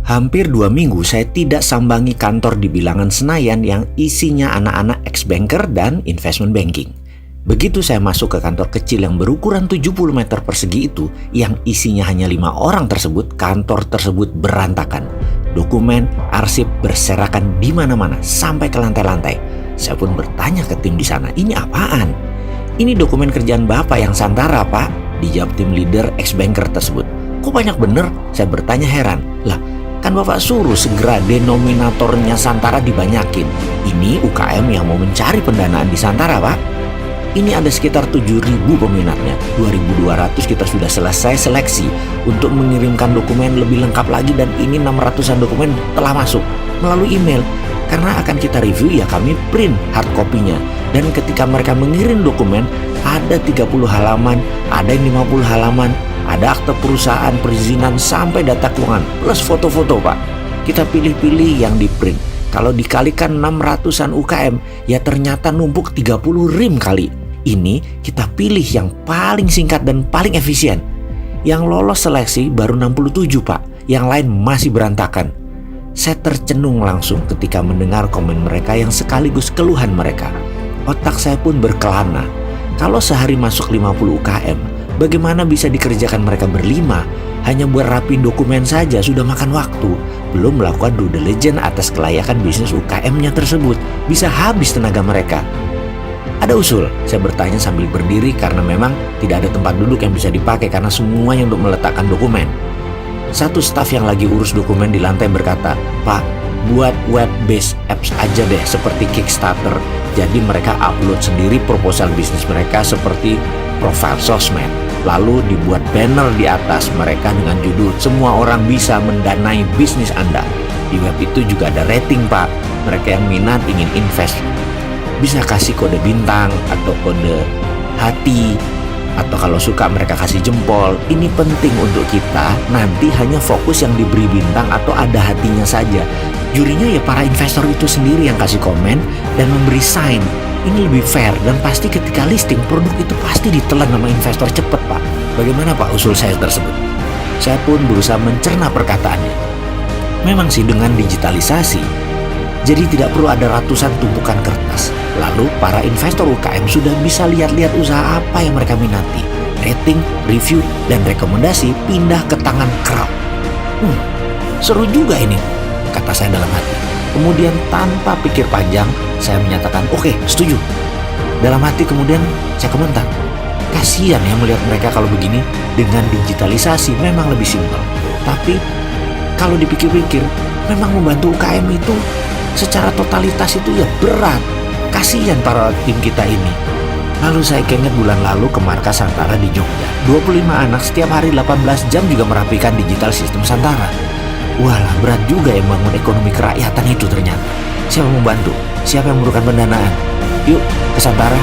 Hampir 2 minggu saya tidak sambangi kantor di Bilangan Senayan yang isinya anak-anak ex-banker dan investment banking. Begitu saya masuk ke kantor kecil yang berukuran 70 meter persegi itu, yang isinya hanya 5 orang tersebut, kantor tersebut berantakan. Dokumen, arsip berserakan di mana-mana sampai ke lantai-lantai. Saya pun bertanya ke tim di sana, ini apaan? Ini dokumen kerjaan Bapak yang Santara, Pak, dijawab tim leader ex-banker tersebut. Kok banyak bener? Saya bertanya heran. Lah, kan Bapak suruh segera denominatornya Santara dibanyakin. Ini UKM yang mau mencari pendanaan di Santara, Pak. Ini ada sekitar 7.000 peminatnya. 2.200 kita sudah selesai seleksi untuk mengirimkan dokumen lebih lengkap lagi, dan ini 600-an dokumen telah masuk melalui email. Karena akan kita review, ya kami print hard copy-nya. Dan ketika mereka mengirim dokumen, ada 30 halaman, ada yang 50 halaman, ada akte perusahaan, perizinan, sampai data keuangan, plus foto-foto, Pak. Kita pilih-pilih yang di print. Kalau dikalikan 600-an UKM, ya ternyata numpuk 30 rim kali. Ini kita pilih yang paling singkat dan paling efisien. Yang lolos seleksi baru 67, Pak. Yang lain masih berantakan. Saya tercenung langsung ketika mendengar komen mereka yang sekaligus keluhan mereka. Otak saya pun berkelana. Kalau sehari masuk 50 UKM, bagaimana bisa dikerjakan mereka berlima? Hanya buat rapiin dokumen saja sudah makan waktu. Belum melakukan due diligence atas kelayakan bisnis UKM-nya tersebut. Bisa habis tenaga mereka. Ada usul? Saya bertanya sambil berdiri karena memang tidak ada tempat duduk yang bisa dipakai karena semuanya untuk meletakkan dokumen. Satu staf yang lagi urus dokumen di lantai berkata, Pak, buat web-based apps aja deh seperti Kickstarter. Jadi mereka upload sendiri proposal bisnis mereka seperti profil sosmed. Lalu dibuat banner di atas mereka dengan judul "Semua orang bisa mendanai bisnis Anda". Di web itu juga ada rating, Pak. Mereka yang minat ingin invest bisa kasih kode bintang atau kode hati. Atau kalau suka mereka kasih jempol. Ini penting untuk kita nanti hanya fokus yang diberi bintang atau ada hatinya saja. Jurinya ya para investor itu sendiri yang kasih komen dan memberi sign. Ini lebih fair dan pasti ketika listing produk itu pasti ditelan sama investor cepet, Pak. Bagaimana, Pak, usul saya tersebut? Saya pun berusaha mencerna perkataannya. Memang sih dengan digitalisasi, jadi tidak perlu ada ratusan tumpukan kertas. Lalu para investor UKM sudah bisa lihat-lihat usaha apa yang mereka minati. Rating, review, dan rekomendasi pindah ke tangan crowd. Seru juga ini, kata saya dalam hati. Kemudian tanpa pikir panjang, saya menyatakan oke, setuju. Dalam hati kemudian saya komentar, kasihan ya melihat mereka kalau begini. Dengan digitalisasi memang lebih simpel. Tapi kalau dipikir-pikir, memang membantu UKM itu secara totalitas itu ya berat. Kasihan para tim kita ini. Lalu saya keinget bulan lalu ke markas Santara di Jogja. 25 anak setiap hari 18 jam juga merapikan digital sistem Santara. Walah, berat juga yang membangun ekonomi kerakyatan itu ternyata. Siapa yang membantu? Siapa yang memerlukan pendanaan? Yuk ke Santara.